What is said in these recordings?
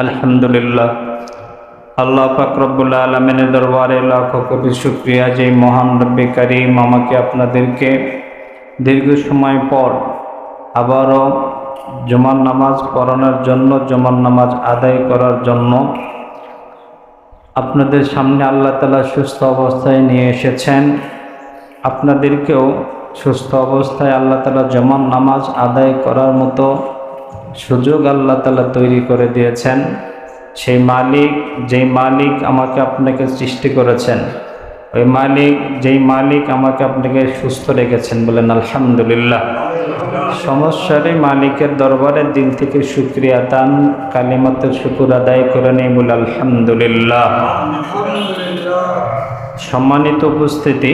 আলহামদুলিল্লাহ। আল্লাহ পাক রব্বুল আলামিনের দরবারে লাখো কোটি শুকরিয়া যে মহান রব্বে কারীম আমাকে আপনাদেরকে দীর্ঘ সময় পর আবারও জুমার নামাজ পড়ানোর জন্য, জুমার নামাজ আদায় করার জন্য আপনাদের সামনে আল্লাহ তাআলা সুস্থ অবস্থায় নিয়ে এসেছেন। আপনাদেরকেও সুস্থ অবস্থায় আল্লাহ তাআলা জুমার নামাজ আদায় করার মতো সুযোগ আল্লাহ তাআলা তৈরি করে দিয়েছেন। সেই মালিক, যেই মালিক আমাকে আপনাকে সৃষ্টি করেছেন, ওই মালিক, যেই মালিক আমাকে আপনাকে সুস্থ রেখেছেন, বলেন আলহামদুলিল্লাহ। সমস্যার এই মালিকের দরবারে দিল থেকে শুকরিয়া দান, কালিমাতে শুকর আদায় করে নেই, বলে আলহামদুলিল্লাহ। সম্মানিত উপস্থিতি,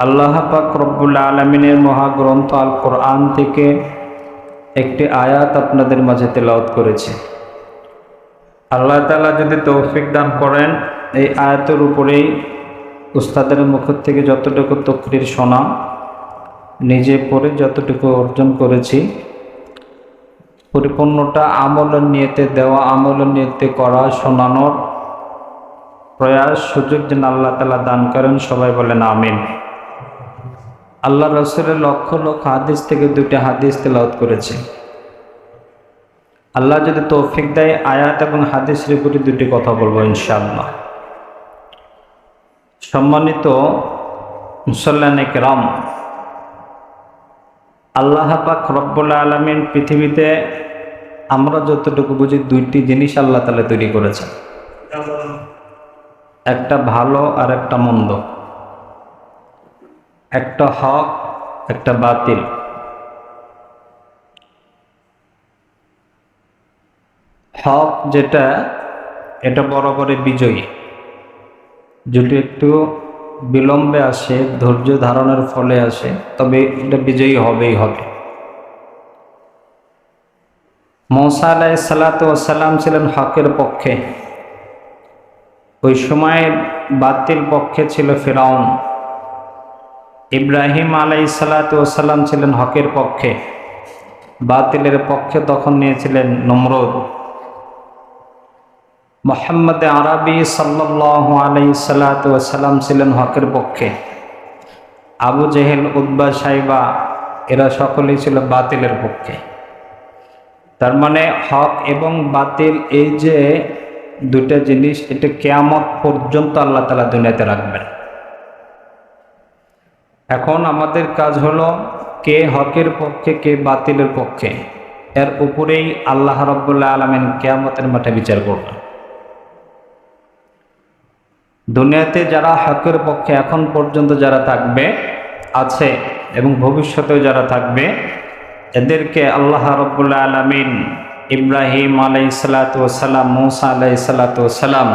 আল্লাহ পাক রব্বুল আলামিনের মহাগ্রন্থ আল কোরআন থেকে একটি আয়াত আপনাদের মাঝে তেলাওয়াত করেছি। আল্লাহ তাআলা যদি তৌফিক দান করেন, এই আয়াতের উপরেই উস্তাদের মুখ থেকে যতটুকু তাকরীর শোনা, নিজে পড়ে যতটুকু অর্জন করেছি, পরিপূর্ণটা আমলের নিয়তে দেওয়া, আমলের নিয়তে করা, শোনানোর প্রয়াস, সুযোগ যেন আল্লাহ তাআলা দান করেন। সবাই বলেন আমিন। আল্লাহ রাসূলের লক্ষ লক্ষ হাদিস থেকে দুইটা হাদিস তেলাওয়াত করেছি। আল্লাহ যদি তৌফিক দেয়, আয়াত এবং হাদিসের উপরে দুটি কথা বলবো ইনশাআল্লাহ। সম্মানিত মুসল্লিয়ানে কেরাম, আল্লাহ পাক রব্বুল আলামিন পৃথিবীতে আমরা যতটুকু বুঝি দুইটি জিনিস আল্লাহ তাআলা তৈরি করেছেন, একটা ভালো আর একটা মন্দ, একটা হক, একটা বাতিল। হক যেটা, এটা বরাবরই বিজয়ী, যেটি একটু বিলম্বে আসে, ধৈর্য ধারণের ফলে আসে, তবে এটা বিজয়ী হবেই হবে। মূসা আলাইহিস সালাতু ওয়াস সালাম ছিলেন হকের পক্ষে, ওই সময় বাতিল পক্ষে ছিল ফিরাউন। ইব্রাহিম আলাইহিস সালাতু ওয়াস সালাম ছিলেন হকের পক্ষে, বাতিলের পক্ষে তখন নিয়েছিলেন নমরুদ। মুহাম্মদ আরবি সাল্লাল্লাহু আলাইহি সাল্লাতু ওয়াস সালাম ছিলেন হকের পক্ষে, আবু জেহেল, উতবা, সাইবা এরা সকলেই ছিল বাতিলের পক্ষে। তার মানে হক এবং বাতিল, এই যে দুটা জিনিস, এটা কিয়ামত পর্যন্ত আল্লাহ তাআলা দুনিয়াতে রাখবেন। এখন আমাদের কাজ হলো কে হকের পক্ষে, কে বাতিলের পক্ষে, এর উপরেই আল্লাহ রাব্বুল আলামিন কিয়ামতের মাঠে বিচার করবেন। দুনিয়াতে যারা হকের পক্ষে এখন পর্যন্ত যারা থাকবে, আছে এবং ভবিষ্যতেও যারা থাকবে, এদেরকে আল্লাহ রাব্বুল আলামিন ইব্রাহিম আলাইহিস সালাতু ওয়াস সালাম, মূসা আলাইহিস সালাতু ওয়াস সালাম,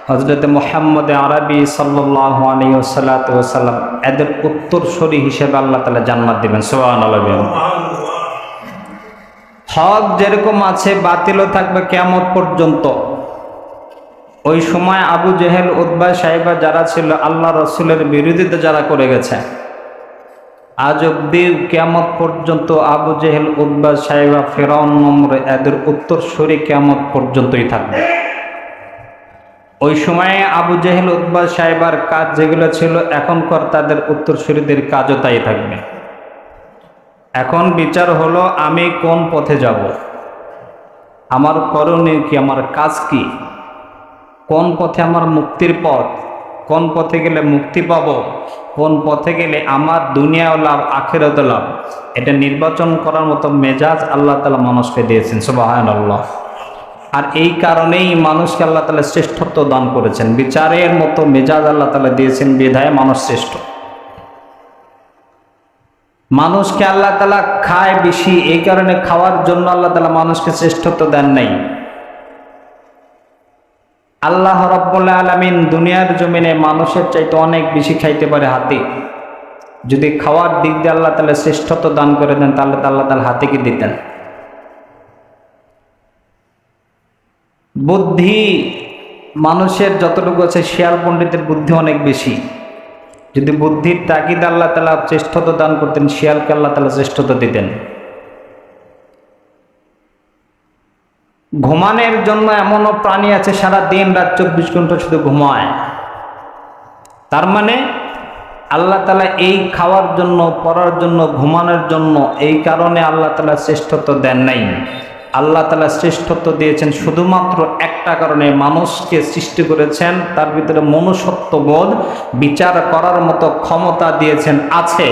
হযরত মুহাম্মদ আরবি সাল্লাল্লাহু আলাইহি ওয়াস সাল্লাম, এদের উত্তরসূরি হিসেবে আল্লাহ তাআলা জান্নাত দিবেন। সুবহানাল্লাহ। হক যেরকম আছে, বাতিলও থাকবে কিয়ামত পর্যন্ত। ওই সময় আবু জেহেল, উতবা, সাইবা যারা ছিল, আল্লাহ রাসূলের বিরোধিতা যারা করে গেছে, আজ অব্দি কিয়ামত পর্যন্ত আবু জেহেল, উতবা, সাইবা, ফিরআউন, নমরুদ এদের উত্তরসূরি কিয়ামত পর্যন্তই থাকবে। ওই সময়ে আবু জেহেল, উতবা, সাইবার কাজ যেগুলো ছিল, এখনকার তাদের উত্তরসূরিদের কাজও তাই থাকবে। এখন বিচার হলো আমি কোন পথে যাব, আমার করণীয় কি, আমার কাজ কি, কোন পথে আমার মুক্তির পথ, কোন পথে গেলে মুক্তি পাব, কোন পথে গেলে আমার দুনিয়াও লাভ, আখিরাতেও লাভ, এটা নির্বাচন করার মতো মেজাজ আল্লাহ তাআলা মানুষকে দিয়েছেন। সুবহানাল্লাহ। আর এই কারণেই মানুষকে আল্লাহ তাআলা শ্রেষ্ঠত্ব দান করেছেন, বিচারের মতো মেজাজ আল্লাহ তাআলা দিয়েছেন, বিধায় মানুষ শ্রেষ্ঠ। মানুষকে আল্লাহ তাআলা খায় বেশি, এই কারণে খাওয়ার জন্য আল্লাহ তাআলা মানুষকে শ্রেষ্ঠত্ব দেন নাই। আল্লাহ রাব্বুল আলামিন দুনিয়ার জমিনে মানুষের চাইতে অনেক বেশি খাইতে পারে হাতি। যদি খাওয়ার দিক দিয়ে আল্লাহ তাআলা শ্রেষ্ঠত্ব দান করে দেন, তাহলে আল্লাহ তাআলা হাতিকে দিতেন। বুদ্ধি মানুষের যতটুকু আছে, শিয়াল পণ্ডিতের বুদ্ধি অনেক বেশি। যদি বুদ্ধির তাগিদ আল্লাহ তাআলা শ্রেষ্ঠত্ব দান করতেন, শিয়ালকে আল্লাহ তাআলা শ্রেষ্ঠত্ব দিতেন। ঘুমানোর জন্য এমনও প্রাণী আছে সারা দিন রাত 24 ঘন্টা শুধু ঘুমায়। তার মানে আল্লাহ তাআলা এই খাওয়ার জন্য, পড়ার জন্য, ঘুমানোর জন্য, এই কারণে আল্লাহ তাআলা শ্রেষ্ঠত্ব দেন নাই। আল্লাহ তাআলা শ্রেষ্ঠত্ব দিয়েছেন শুধুমাত্র একটা কারণে, মানুষকে সৃষ্টি করেছেন, তার ভিতরে মনুষ্যত্ববোধ, বিচার করার মতো ক্ষমতা দিয়েছেন, আছে।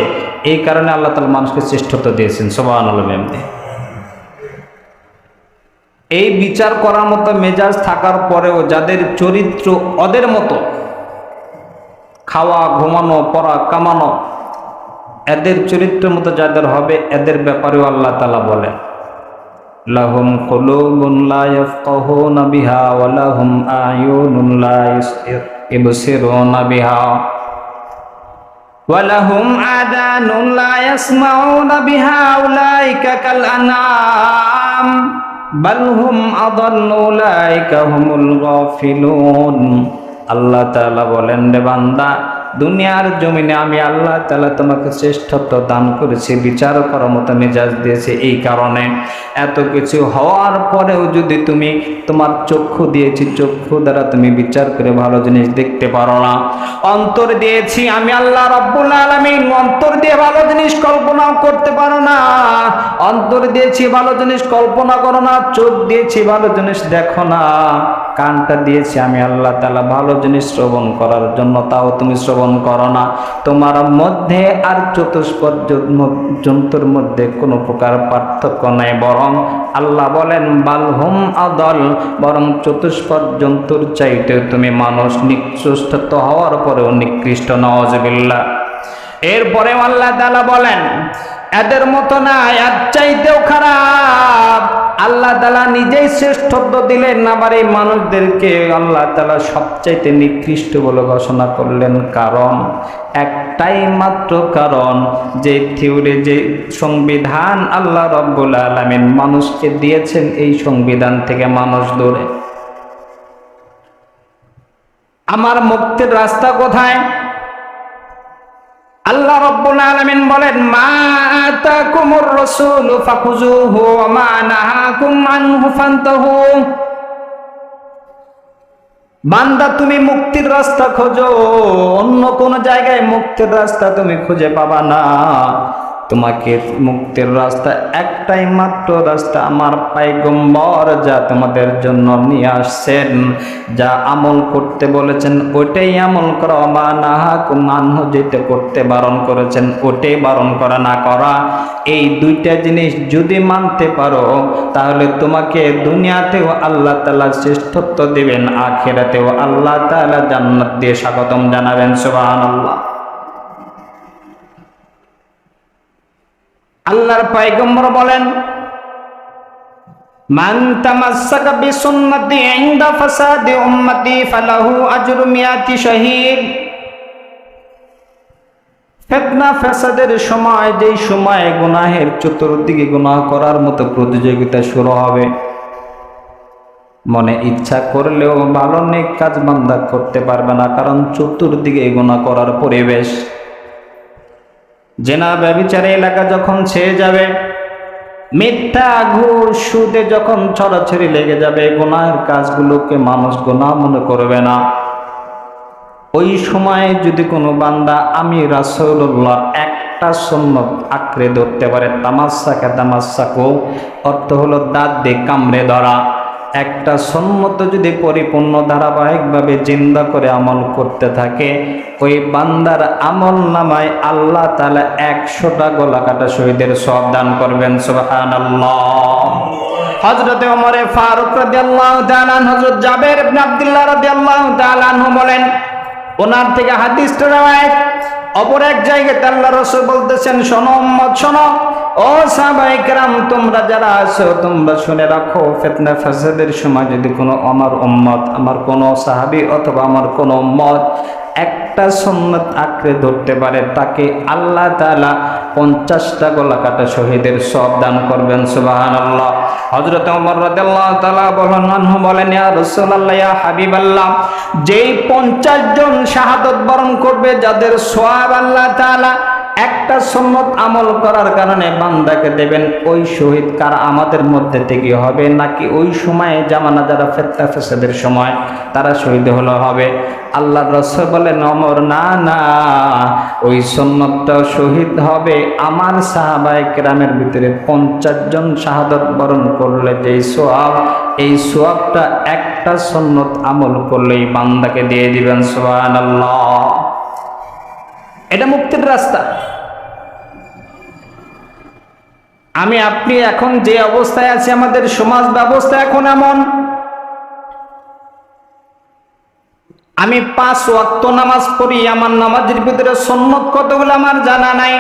এই কারণে আল্লাহ তাআলা মানুষকে শ্রেষ্ঠত্ব দিয়েছেন। সুবহানাল্লাহ। এই বিচার করার মতো মেজাজ থাকার পরেও যাদের চরিত্র ওদের মতো, খাওয়া, ঘুমানো, পড়া, কামানো, এদের চরিত্রের মতো যাদের হবে, এদের ব্যাপারেও আল্লাহ তাআলা বলেন, লাহুম কুলুবুন লা ইয়াফকাহুনা বিহা ওয়া লাহুম আ'য়ুনুন লা ইবসিরুনা বিহা ওয়া লাহুম আযানুন লা ইয়াসমাউনা বিহা উলাইকা কাল আনআম বাল হুম আযাল্লু উলাইকা হুমুল গাফিলুন। আল্লাহ তাআলা বলেন, রে বান্দা, দুনিয়ার জমিনে আমি আল্লাহ তাআলা তোমাকে শ্রেষ্ঠত্ব দান করেছি, বিচার করার মতো মেজাজ দিয়েছি। এই কারণে এত কিছু হওয়ার পরেও যদি তুমি, তোমার চক্ষু দিয়েছি, চক্ষু দ্বারা তুমি বিচার করে ভালো জিনিস দেখতে পারো না। অন্তর দিয়েছি আমি আল্লাহ রাব্বুল আলামিন, অন্তর দিয়ে ভালো জিনিস কল্পনা করতে পারো না। অন্তর দিয়েছি, ভালো জিনিস কল্পনা করো না। চোখ দিয়েছি, ভালো জিনিস দেখো না। কানটা দিয়েছি আমি আল্লাহ তাআলা ভালো জিনিস শ্রবণ করার জন্য, তাও তুমি শ্রবণ করো না। তোমার মধ্যে আর চতুষ্পদ জন্তুর মধ্যে কোনো প্রকার পার্থক্য নাই, বরং আল্লাহ বলেন বালহুম আদল, বরং চতুষ্পদ জন্তুর চাইতে তুমি মানুষ নিকৃষ্ট হওয়ার পরেও নিকৃষ্ট। নাউযুবিল্লাহ। এরপরে আল্লাহ তাআলা বলেন এদের মতো না, এর চাইতেও খারাপ। আল্লাহ তাআলা নিজেই শ্রেষ্ঠত্ব দিলেন, আবার এই মানুষদেরকে আল্লাহ তাআলা সবচাইতে নিকৃষ্ট বলে ঘোষণা করলেন। কারণ একটাই মাত্র কারণ, যে থিওরি, যে সংবিধান আল্লাহ রাব্বুল আলামিন মানুষকে দিয়েছেন, এই সংবিধান থেকে মানুষ দূরে। আমার মুক্তির রাস্তা কোথায়? আল্লাহ রাব্বুল আলামিন বলেন, মা আতাকুমুর রাসূলু ফাখুযুহু ওয়া মা নাহাকুম আনহু ফান্তাহু। বান্দা, তুমি মুক্তির রাস্তা খোঁজো, অন্য কোন জায়গায় মুক্তির রাস্তা তুমি খুঁজে পাবা না। তোমাকে মুক্তির রাস্তা একটাই মাত্র রাস্তা, আমার পয়গম্বর যা তোমাদের জন্য নিয়ে আসছেন, যা আমল করতে বলেছেন ওটাই আমল করো। মা নাহাকুম আনহু, যেটা করতে বারণ করেছেন ওটাই বারণ করা, না করা। এই দুইটা জিনিস যদি মানতে পারো, তাহলে তোমাকে দুনিয়াতেও আল্লাহ তাআলা শ্রেষ্ঠত্ব দিবেন, আখিরাতেও আল্লাহ তাআলা জান্নাত দিয়ে স্বাগতম জানাবেন। সুবহানাল্লাহ। আল্লাহর পয়গম্বর বলেন, মান তামাসসাকা বিসুন্নতি ইনদা ফাসাদি উম্মতি ফালাহু আজরু মিয়াতি শাহীদ। ফিতনা ফাসাদের সময়, যেই সময় গুনাহের চতুর্দিকে গুনাহ করার মতো প্রতিযোগিতা শুরু হবে, মনে ইচ্ছা করলেও ভালো নেক কাজ বান্দা করতে পারবে না, কারণ চতুর্দিকে গুনাহ করার পরিবেশ। জেনা ব্যভিচার এলাকা যখন ছেয়ে যাবে, মিথ্যা ঘুষ সুদে যখন ছড়াছড়ি লেগে যাবে, গুনাহের কাজগুলোকে মানুষ গুনাহ মনে করবে না, ওই সময় যদি কোনো বান্দা আমি রাসূলুল্লাহ একটা সুন্নত আঁকড়ে ধরতে পারে, তামাসসাকা তামাসসাকু অর্থ হলো দাঁত দিয়ে কামড়ে ধরা, একটা সুন্নত যদি পরিপূর্ণ ধারাবাহিকভাবে জিন্দা করে আমল করতে থাকে, ওই বান্দার আমল নামায় আল্লাহ তাআলা 100টা গলা কাটা শহীদের সওয়াব দান করবেন। সুবহানাল্লাহ। হযরত ওমর ফারুক রাদিয়াল্লাহু তাআলা, হযরত জাবের ইবনে আব্দুল্লাহ রাদিয়াল্লাহু তাআলা বলেন, ওনার থেকে হাদিসটা রওয়ায়াত। অপর এক জায়গায় আল্লাহর রাসূল বলতেছেন, শোনো উম্মত শোনো, ও সাহাবায়ে কেরাম, তোমরা যারা আছো তোমরা শুনে রাখো, ফিতনা ফাসাদের সময় যদি কোনো আমার উম্মত, আমার কোনো সাহাবী অথবা আমার কোনো উম্মত একটা সুন্নাত আঁকড়ে ধরতে পারে, তাকে আল্লাহ তাআলা 50টা গলা কাটা শহীদের সওয়াব দান করবেন। সুবহানাল্লাহ। হযরত ওমর রাদিয়াল্লাহু তাআলা বলেন, ইয়া রাসূলুল্লাহ, ইয়া হাবিবাল্লাহ, যেই 50 জন শাহাদাত বরণ করবে, যাদের সওয়াব আল্লাহ তাআলা একটা সুন্নত আমল করার কারণে বান্দাকে দেবেন ওই শহীদ কার আমাদের মধ্যে থেকে হবে, নাকি ওই সময়ে জামানা যারা ফিতনা ফাসাদের সময় তারা শহীদ হলো হবে? আল্লাহর রাসূল বলেন ওমর, না না, ওই সুন্নতটা শহীদ হবে আমার সাহাবায়ে কেরামের ভিতরে 50 জন শাহাদাত বরণ করলে যেই সওয়াব, এই সওয়াবটা একটা সুন্নত আমল করলেই বান্দাকে দিয়ে দিবেন। সুবহানাল্লাহ। এটা মুক্তির রাস্তা। আমি আপনি এখন যে অবস্থায় আছি, আমাদের সমাজ ব্যবস্থা এখন এমন, আমি 5 ওয়াক্ত নামাজ পড়ি, আমার নামাজের ভিতরে সুন্নত কতগুলো আমার জানা নাই।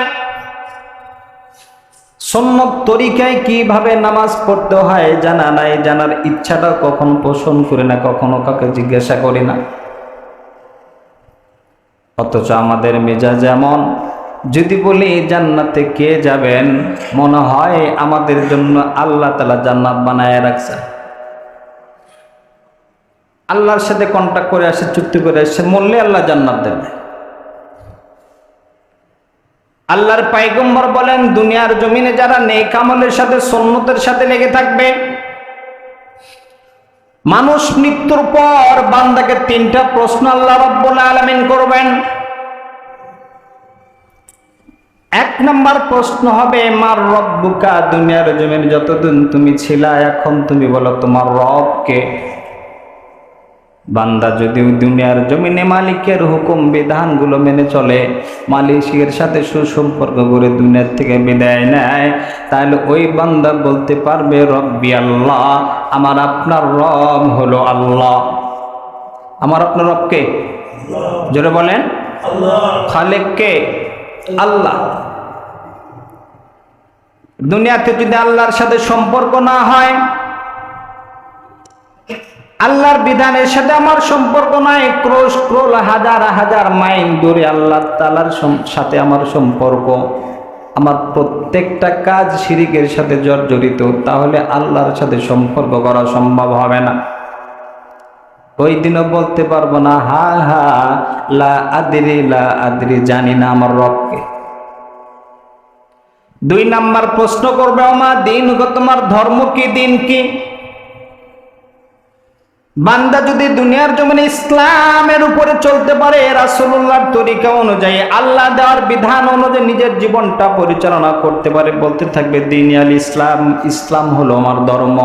সুন্নত তরিকায় কিভাবে নামাজ পড়তে হয় জানা নাই, জানার ইচ্ছাটা কখনো পোষণ করি না, কখনো কাউকে জিজ্ঞাসা করি না। অথচ আমাদের মেজাজ এমন, যদি বলি জান্নাতে কে যাবেন, মনে হয় আমাদের জন্য আল্লাহ তাআলা জান্নাত বানায় রাখছে। আল্লাহর সাথে কন্ট্যাক্ট করে আসে, চুক্তি করে আসে, মরলে আল্লাহ জান্নাত দেবে। আল্লাহর পয়গম্বর বলেন, দুনিয়ার জমিনে যারা নেক আমলের সাথে সুন্নতের সাথে লেগে থাকবে, মানুষ মৃত্যুর পর বান্দাকে 3টা প্রশ্ন আল্লাহ রাব্বুল আলামিন করবেন। 1 নম্বর প্রশ্ন হবে, মার রব্বুকা, দুনিয়ার জমিনে যতদিন তুমি ছিলা, এখন তুমি বলো তোমার রব কে? বান্দা যদি দুনিয়ার জমিনে মালিকের হুকুম বিধানগুলো মেনে চলে, মালিকের সাথে সুসম্পর্ক করে দুনিয়ার থেকে বিদায় নেয়, তাহলে ওই বান্দা বলতে পারবে রব্বি আল্লাহ, আমার আপনার রব হলো আল্লাহ। আমার আপনার রব কে? জোরে বলেন। খালেক কে? আল্লাহ। দুনিয়াতে যদি আল্লাহর সাথে সম্পর্ক না হয়, আল্লাহর বিধানের সাথে আমার সম্পর্ক নাই, ক্রোশ ক্রোল হাজার হাজার মাইল দূরে আল্লাহ তাআলার সাথে আমার সম্পর্ক, আমার প্রত্যেকটা কাজ শিরিকের সাথে জর্জরিত, তাহলে আল্লাহর সাথে সম্পর্ক করা সম্ভব হবে না। ওই দিনও বলতে পারবো না হা হা লা আদরি, জানি না আমার রবকে। 2 নাম্বার প্রশ্ন করবে, ওমা দিন, তোমার ধর্ম কি, দিন কি? বান্দা যদি দুনিয়ার জমিনে ইসলামের উপরে চলতে পারে, রাসূলুল্লাহর তরিকা অনুযায়ী, আল্লাহ দেওয়ার বিধান অনুযায়ী নিজের জীবনটা পরিচালনা করতে পারে, বলতে থাকবে দিন আল ইসলাম, ইসলাম হলো আমার ধর্ম।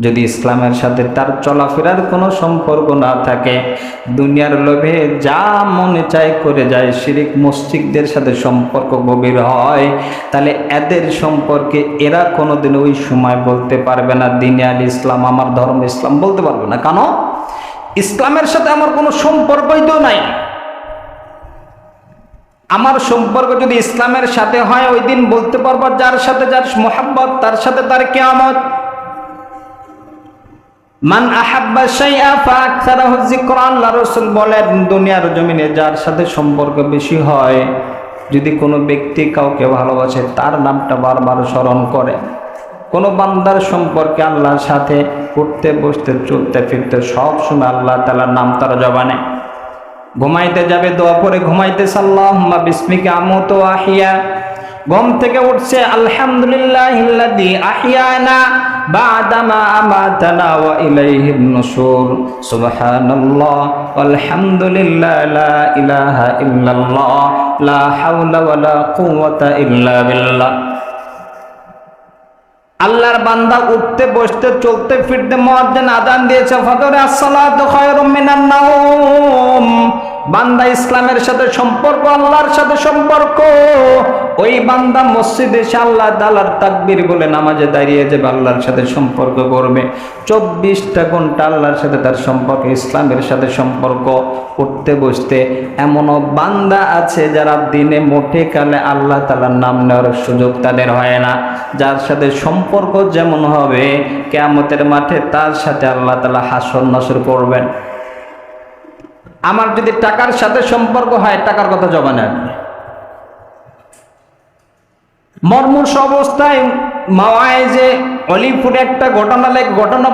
যদি ইসলামের সাথে তার চলাফেরার কোনো সম্পর্ক না থাকে, দুনিয়ার লোভে যা মনে চায় করে যায়, শিরিক মুশরিকদের সাথে সম্পর্ক গভীর হয়, তাহলে এদের সম্পর্কে এরা কোনোদিন ওই সময় বলতে পারবে না দিন আল ইসলাম, আমার ধর্ম ইসলাম, বলতে পারবে না। কেন? ইসলামের সাথে আমার কোনো সম্পর্কই তো নাই। আমার সম্পর্ক যদি ইসলামের সাথে হয়, ওই দিন বলতে পারবো যার সাথে যার মোহাব্বত, তার সাথে তার কিয়ামত। মান আহাব্বা শাইআ ফাআকসারাহু যিকরা, আল্লাহ রাসূল বলেন, দুনিয়ার জমিনে যার সাথে সম্পর্ক বেশি হয়, যদি কোনো ব্যক্তি কাউকে ভালোবাসে, তার নামটা বারবার স্মরণ করে। কোনো বান্দার সম্পর্কে আল্লাহর সাথে উঠতে বসতে চলতে ফিরতে সব সময় আল্লাহ তাআলার নাম তার জবানে। ঘুমাইতে যাবে, দোয়া পড়ে ঘুমাইতেছে, আল্লাহুম্মা বিসমিকা আমুতু ওয়া আহইয়া। ঘুম থেকে উঠছে, আলহামদুলিল্লাহিল্লাযী আহইয়ানা বা'দামা আমাতানা ওয়া ইলাইহিন নুশুর, সুবহানাল্লাহ ওয়ালহামদুলিল্লাহ, লা ইলাহা ইল্লাল্লাহ, লা হাওলা ওয়ালা কুওয়াতা ইল্লা বিল্লাহ। আল্লাহর বান্দা উঠতে বসতে চলতে ফিরতে মুয়াজ্জিন আযান দিয়েছে, ফজরে আসসালাতু খায়রুম মিনান নাওম। বান্দা ইসলামের সাথে সম্পর্ক, আল্লাহর সাথে সম্পর্ক, ওই বান্দা মসজিদে এসে আল্লাহ তাআলার তাকবীর বলে নামাজে দাঁড়িয়ে যাবে, আল্লাহর সাথে সম্পর্ক করবে। 24টা ঘন্টা আল্লাহর সাথে তার সম্পর্ক, ইসলামের সাথে সম্পর্ক। উঠতে বসতে এমনও বান্দা আছে যারা দিনে মোটে কালে আল্লাহ তাআলার নাম নেওয়ার সুযোগ তাদের হয় না, যার সাথে সম্পর্ক যেমন হবে, কিয়ামতের মাঠে তার সাথে আল্লাহ তাআলা হাসর নাসর করবেন। আমার যদি টাকার সাথে সম্পর্ক হয়, টাকার কথা জবানে আসবে। মর্মুষ অবস্থায় মাওয়াইজে অলিপুরে একটা ঘটনা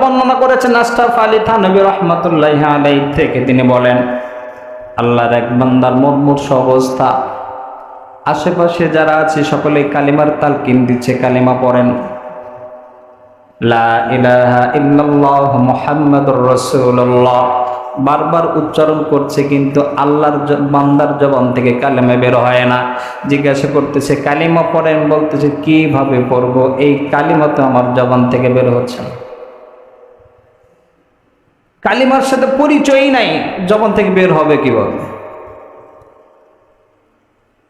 বর্ণনা করেছেন আশরাফ আলী থানভী রাহমাতুল্লাহি আলাইহি থেকে। তিনি বলেন, আল্লাহর এক বান্দার মুমূর্ষ অবস্থা, আশেপাশে যারা আছে সকলে কালিমার তালকিন দিচ্ছে, কালিমা পড়েন, লা ইলাহা ইল্লাল্লাহ মুহাম্মাদুর রাসূলুল্লাহ বারবার উচ্চারণ করছে, কিন্তু আল্লাহর বান্দার জবান থেকে কালিমা বের হয় না। জিজ্ঞাসা করতেছে কালিমা পড়েন, বলতেছে কিভাবে পড়বো, এই কালিমা তো আমার জবান থেকে বের হচ্ছে না, কালিমার সাথে পরিচয়ই নাই, জবান থেকে বের হবে কিভাবে?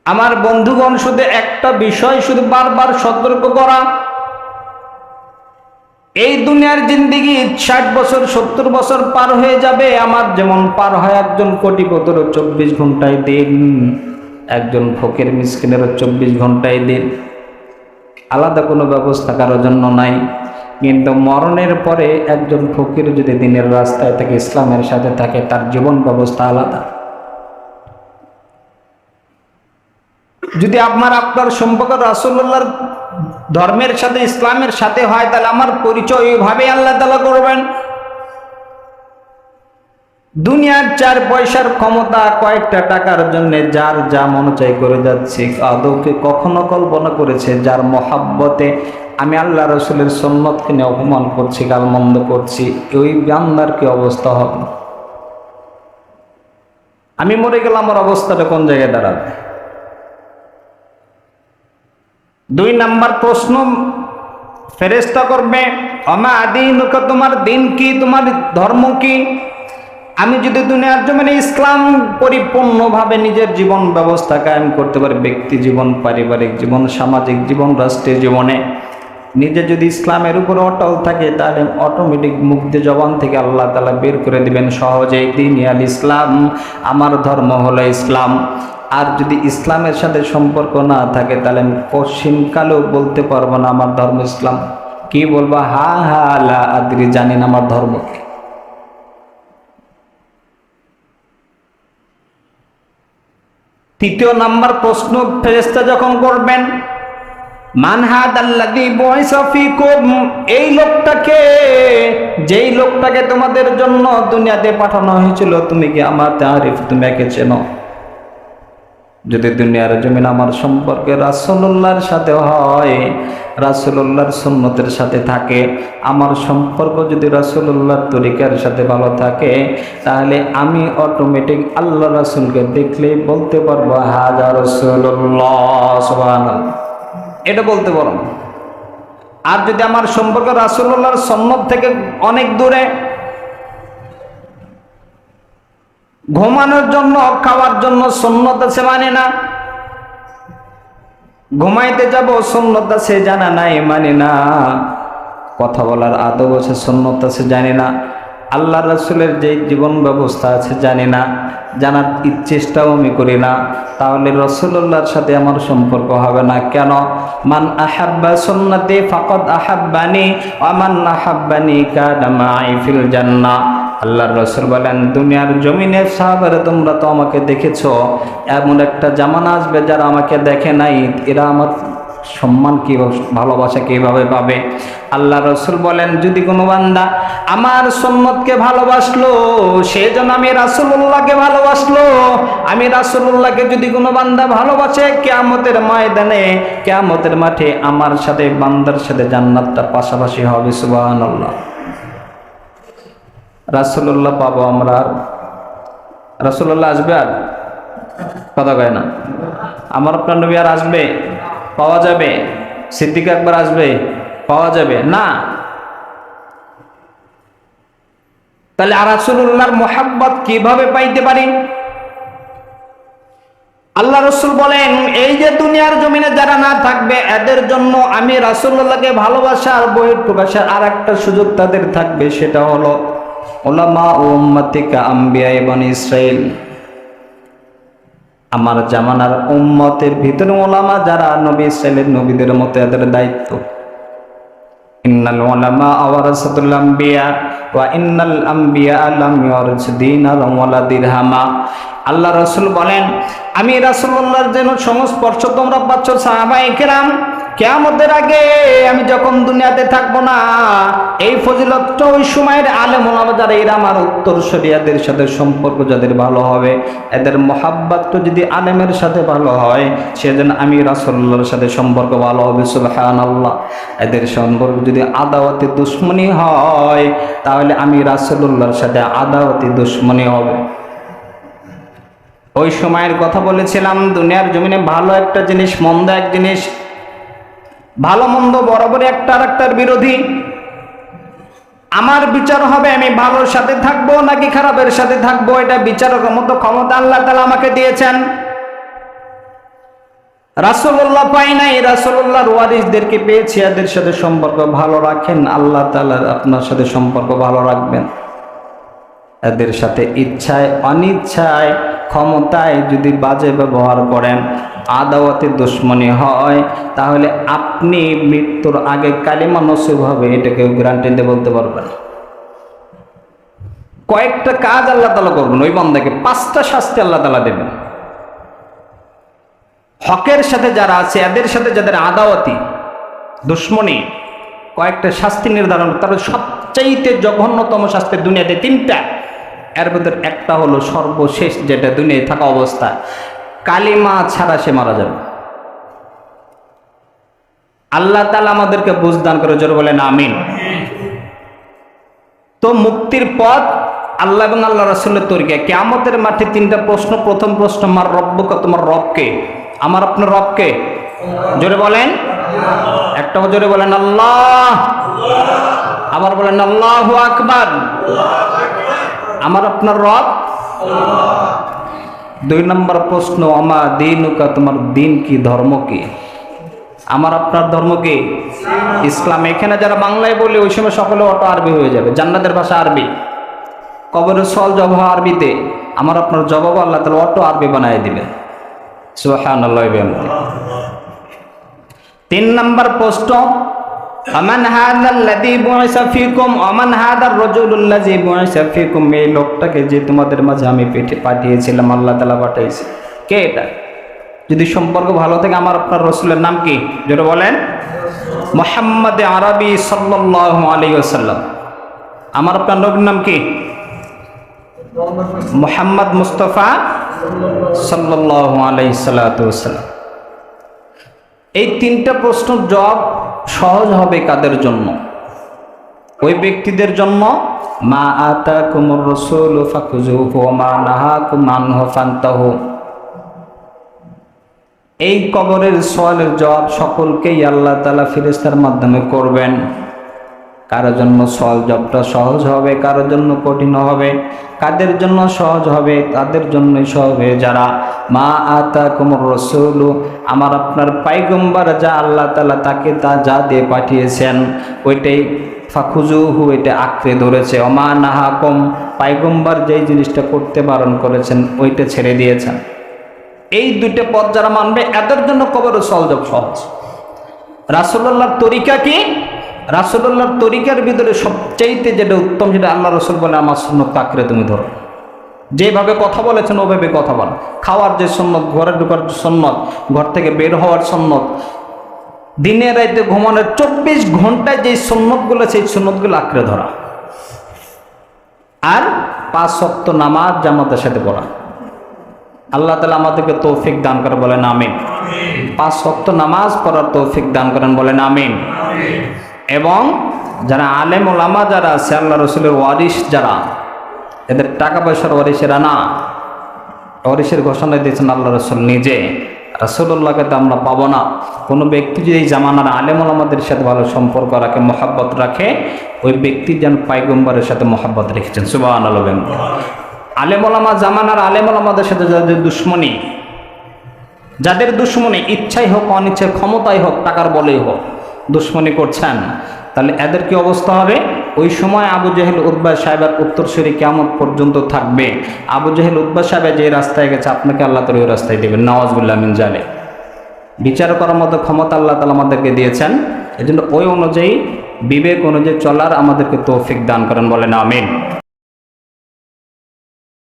আমার বন্ধুগণ, শুধু একটা বিষয় শুধু বারবার সতর্ক করা, এই দুনিয়ার জিন্দেগি 60 বছর 70 বছর পার হয়ে যাবে, আমার যেমন পার হয় একজন কোটিপতির 24 ঘন্টায় দিন, একজন ফকির মিসকিনের 24 ঘন্টায় দিন, আলাদা কোনো ব্যবস্থা কারোর জন্য নাই। কিন্তু মরণের পরে একজন ফকির যদি দিনের রাস্তায় থেকে ইসলামের সাথে থাকে, তার জীবন ব্যবস্থা আলাদা। যদি আপনার সম্পর্ক রাসূলুল্লাহর ধর্মের সাথে ইসলামের সাথে হয়, তাহলে আমার পরিচয় ওইভাবে আল্লাহ তাআলা করবেন। দুনিয়ার 4 পয়সার ক্ষমতা, কয়েকটা টাকার জন্য যার যা মন চাই করে যাচ্ছে, আদৌকে কখনো কল্পনা করেছে যার মহাব্বতে আমি আল্লাহ রসুলের সুন্নতকে নিয়ে অপমান করছি, গালমন্দ করছি, ওই বান্দার কি অবস্থা হবে? আমি মরে গেলে আমার অবস্থাটা কোন জায়গায় দাঁড়াবে? 2 নাম্বার প্রশ্ন ফেরেশতা করবে, আমা আদিনুকা, তোমার দিন কি, তোমার ধর্ম কি? আমি যদি দুনিয়ার জমিনে ইসলাম পরিপূর্ণভাবে নিজের জীবন ব্যবস্থা কায়েম করতে পারি, ব্যক্তি জীবন, পারিবারিক জীবন, সামাজিক জীবন, রাষ্ট্রীয় জীবনে নিজে যদি ইসলামের উপর অটল থাকে, তাহলে অটোমেটিক মুক্তি জবান থেকে আল্লাহ তাআলা বের করে দিবেন সহজেই, দিন আল ইসলাম, আমার ধর্ম হলো ইসলাম। আর যদি ইসলামের সাথে সম্পর্ক না থাকে, তাহলে পশ্চিমকালেও বলতে পারবো না আমার ধর্ম ইসলাম। কি বলবো? হা হা লা আদরি, জানি না আমার ধর্ম কি। তৃতীয় নাম্বার প্রশ্ন ফেরেশতা যখন করবেন, মান হাদাল্লাযী বুইসা ফীকুম, এই লোকটাকে, যেই লোকটাকে তোমাদের জন্য দুনিয়াতে পাঠানো হয়েছিল, তুমি কি আমার তারিফ, তুমি একে চেনো? যদি দুনিয়ার জমিন আমার সম্পর্কে রাসূলুল্লাহর সাথে হয়, রাসূলুল্লাহর সুন্নতের সাথে থাকে, আমার সম্পর্ক যদি রাসূলুল্লাহর তরিকার সাথে ভালো থাকে, তাহলে আমি অটোমেটিক আল্লাহ রাসূলকে দেখলেই বলতে পারবো হাযা রাসূলুল্লাহ, সুবহানাল্লাহ, এটা বলতে পারো। আর যদি আমার সম্পর্ক রাসূলুল্লাহর সুন্নত থেকে অনেক দূরে, ঘুমানোর জন্য, খাওয়ার জন্য সুন্নত আছে মানে না, ঘুমাইতে যাব সুন্নত আছে জানা নাই মানে না, কথা বলার আদব আছে সুন্নত আছে জানি না, আল্লাহ রাসূলের যে জীবন ব্যবস্থা আছে জানি না, জানার চেষ্টাও আমি করি না, তাহলে রাসূলুল্লাহর সাথে আমার সম্পর্ক হবে না। কেন? মান আহাব্বা সুন্নতি ফাকাদ আহাব্বানি ওয়া মান আহাব্বানি কানা মাই ফিল জান্নাহ। আল্লাহর রাসূল বলেন, দুনিয়ার জমিনে সাহাবারা, তোমরা তো আমাকে দেখেছো, এমন একটা জামানা আসবে যারা আমাকে দেখে নাই, এরা আমার সম্মান কি, ভালোবাসা কিভাবে পাবে? আল্লাহ রাসূল বলেন, যদি কোনো বান্দা আমার সুন্নতকে ভালোবাসলো, সে যেন আমি রাসূলুল্লাহকে ভালোবাসলো। আমি রাসূলুল্লাহকে যদি কোনো বান্দা ভালোবাসে, কিয়ামতের ময়দানে, কিয়ামতের মাঠে আমার সাথে বান্দার সাথে জান্নাতটা পাশাপাশি হবে। সুবহানাল্লাহ। রাসূলুল্লাহ পাবো আমরা, রাসূলুল্লাহ আসবে আর কথা কয় না, আমার আপনার নবী আর আসবে, পাওয়া যাবে? সিদ্দিক আকবর আসবে, পাওয়া যাবে না? তাহলে আর রাসূলুল্লাহর মুহাব্বত কিভাবে পাইতে পারি? আল্লাহ রাসূল বলেন, এই যে দুনিয়ার জমিনে যারা না থাকবে, এদের জন্য আমি রাসূলুল্লাহকে ভালোবাসার বহিঃপ্রকাশের আর একটা সুযোগ তাদের থাকবে, সেটা হলো উলামা ও উম্মতিকা আম্বিয়া বনি ইসরাইল। আমার জামানার উম্মতের ভিতরে ওলামা যারা, নবী ইসরাইলের নবীদের মতো এদের দায়িত্ব। ইন্নাল উলামা ওয়ারাসাতুল আম্বিয়া ওয়া ইন্নাল আম্বিয়া লাম ইওয়ারিসু দীনারাম ওয়ালা দিরহামা। আল্লাহ রাসূল বলেন, আমি রাসূলুল্লাহর যেন সংস্পর্শ তোমরা পাচ্ছ সাহাবায়ে কেরাম, কিয়ামতের আগে আমি যখন দুনিয়াতে থাকবো না, এই ফজিলতটা ওই সময়ের আলেম ওলামা যারা এরা আমার উত্তরসূরিয়াদের সাথে সম্পর্ক যাদের ভালো হবে, এদের মহাব্বতটা যদি আলেমের সাথে ভালো হয়, সেজন্য আমি রাসূলুল্লাহর সাথে সম্পর্ক ভালো হবে। সুবহানাল্লাহ। এদের সম্পর্ক যদি আদাওয়াতি দুশ্মনী হয়, তাহলে আমি রাসূলুল্লাহর সাথে আদাওয়াতি দুশ্মনী হবে। ওই সময়ের কথা বলেছিলাম, দুনিয়ার জমিনে ভালো একটা জিনিস, মন্দ এক জিনিস। ভালো মন্দ বরাবরই একটা আরেকটার বিরোধী। আমার বিচার হবে আমি ভালোর সাথে থাকবো নাকি খারাপের সাথে থাকবো, এটা বিচারের মতো ক্ষমতা আল্লাহ তাআলা আমাকে দিয়েছেন। রাসূলুল্লাহ পাই নাই, রাসূলুল্লাহর ওয়ারিসদেরকে পেয়েছি, এদের সাথে সম্পর্ক ভালো রাখেন, আল্লাহ তাআলা আপনার সাথে সম্পর্ক ভালো রাখবেন। এদের সাথে ইচ্ছায় অনিচ্ছায় ক্ষমতায় যদি বাজে ব্যবহার করেন, আদাওয়াতে দুশ্মনী হয়, তাহলে আপনি মৃত্যুর আগে কালিমা নসিব হবে, এটা কেউ গ্যারান্টি দিয়ে বলতে পারবেন। কয়েকটা কাজ আল্লাহ তাআলা করবেন, ওই বান্দাকে 5টা শাস্তি আল্লাহ তাআলা দেবেন। হকের সাথে যারা আছে, এদের সাথে যাদের আদাওয়াতি দুশ্মনী, কয়েকটা শাস্তি নির্ধারণ, তার সবচাইতে জঘন্যতম শাস্তি দুনিয়াতে 3টা। এর ভিতর একটা হলো সর্বশেষ, যেটা দুনিয়ায় থাকা অবস্থায় কালিমা ছাড়া সে মারা যাবে। আল্লাহ তাআলা আমাদেরকে বুঝ দান করে, জোরে বলেন আমিন। তো মুক্তির পথ আল্লাহ এবং আল্লাহ রাসূলের তরিকা। কিয়ামতের মাঠে 3টা প্রশ্ন। প্রথম প্রশ্ন, মার রব্বুকা, তোমার রবকে? আমার আপনার রবকে? জোরে বলেন, একটা জোরে বলেন আল্লাহ, আবার বলেন আল্লাহু আকবার। আমার আপনার রব। 2 নম্বর প্রশ্ন, আমা দীনুকা, তোমার দিন কি, ধর্ম কি? আমার আপনার ধর্ম কি? ইসলাম। এখানে যারা বাংলায় বলে, ওই সময় সকলে অটো আরবি হয়ে যাবে। জান্নাতের ভাষা আরবি, কবরের সওয়াল জবাব আরবিতে, আমার আপনার জবাব আল্লাহ তাআলা অটো আরবি বানায় দিবেন। সুবহানাল্লাহ। 3 নম্বর প্রশ্ন, আমান হাযাল্লাযী বুইসা ফীকুম, আমান হাযার রাজুলুল্লাযী বুইসা ফীকুম, এই লোকটাকে যে তোমাদের মাঝে আমি পাঠিয়েছিলাম, আল্লাহ তাআলা পাঠিয়েছে, কে এটা? যদি সম্পর্ক ভালো থাকে, আমার আপনার রাসূলের নাম কি? যেটা বলেন মুহাম্মদ আরবি সাল্লাল্লাহু আলাইহি ওয়াসাল্লাম। আমার আপনার নবীর নাম কি? মুহাম্মদ মুস্তাফা সাল্লাল্লাহু আলাইহি সাল্লাতু ওয়াসাল্লাম। এই 3টা প্রশ্নের জবাব সহজ হবে কাদের জন্য? ওই ব্যক্তিদের জন্য, মা আতাকুমুর রাসূলু ফাখুযুহু ওয়া মা নাহাকুম আনহু ফান্তাহু। এই কবরের সওয়ালের জবাব সকলকেই আল্লাহ তাআলা ফেরেশতার মাধ্যমে করবেন। কারোর জন্য সওয়াল জবাবটা সহজ হবে, কারোর জন্য কঠিন হবে। কাদের জন্য সহজ হবে? তাদের জন্যই সহজ হবে যারা মা আতাকুমুর রাসূলু, আমার আপনার পয়গম্বর যা আল্লাহ তাআলা তাকে তা যা দিয়ে পাঠিয়েছেন, ওইটাই ফাখুজুহু, এটা আঁকড়ে ধরেছে। ওমা নাহাকুম, পয়গম্বর যেই জিনিসটা করতে বারণ করেছেন, ওইটা ছেড়ে দিয়েছেন। এই 2টা পথ যারা মানবে, এদের জন্য কবরের সওয়াল জবাব সহজ। রাসূলুল্লাহর তরিকা কি? রাসূলুল্লাহর তরিকার ভিতরে সবচাইতে যেটা উত্তম, যেটা আল্লাহ রাসূল বলে, আমার সুন্নাত আঁকড়ে তুমি ধরো। যেভাবে কথা বলেছেন ওভাবে কথা বল। খাওয়ার যে সুন্নত, ঘরে ঢোকার সুন্নত, ঘর থেকে বের হওয়ার সুন্নত, দিনে রাতে ঘুমানোর 24 ঘন্টায় যে সুন্নতগুলো, সেই সুন্নতগুলো আঁকড়ে ধরা। আর 5 ওয়াক্ত নামাজ জামাতের সাথে পড়া। আল্লাহ তাআলা আমাদেরকে তৌফিক দান করে, বলেন আমিন। 5 ওয়াক্ত নামাজ পড়ার তৌফিক দান করেন, বলেন আমিন। এবং যারা আলেম ওলামা যারা আছে, আল্লাহ রাসূলের ওয়ারিস যারা, এদের টাকা পয়সার ওয়ারিসেরা না, ওয়ারিসের ঘোষণা দিয়েছেন আল্লাহ রাসূল নিজে। রাসূলুল্লাহকে তো আমরা পাবো না। কোনো ব্যক্তি যদি এই জামানার আলেম ওলামাদের সাথে ভালো সম্পর্ক রাখে, মহাব্বত রাখে, ওই ব্যক্তি যেন পয়গম্বরের সাথে মহাব্বত রেখেছেন। সুবহানাল্লাহ। আলেম ওলামা, জামানার আলেম ওলামাদের সাথে যাদের দুশ্মনী, যাদের দুশ্মনী ইচ্ছাই হোক অনিচ্ছায়, ক্ষমতাই হোক টাকার বলেই হোক, দুশ্মনী করছেন, তাহলে এদের কি অবস্থা হবে? ওই সময় আবু জেহেল উতবা সাহেবের উত্তরসূরি কিয়ামত পর্যন্ত থাকবে। আবু জেহেল উতবা সাহেব যে রাস্তায় গেছে, আপনাকে আল্লাহ তাআলা ওই রাস্তায় দেবেন। নাউযুবিল্লাহ মিন যালিক। বিচার করার মতো ক্ষমতা আল্লাহ তাআলা আমাদেরকে দিয়েছেন। এজন্য ওই অনুযায়ী, বিবেক অনুযায়ী চলার আমাদেরকে তৌফিক দান করেন, বলেন আমিন।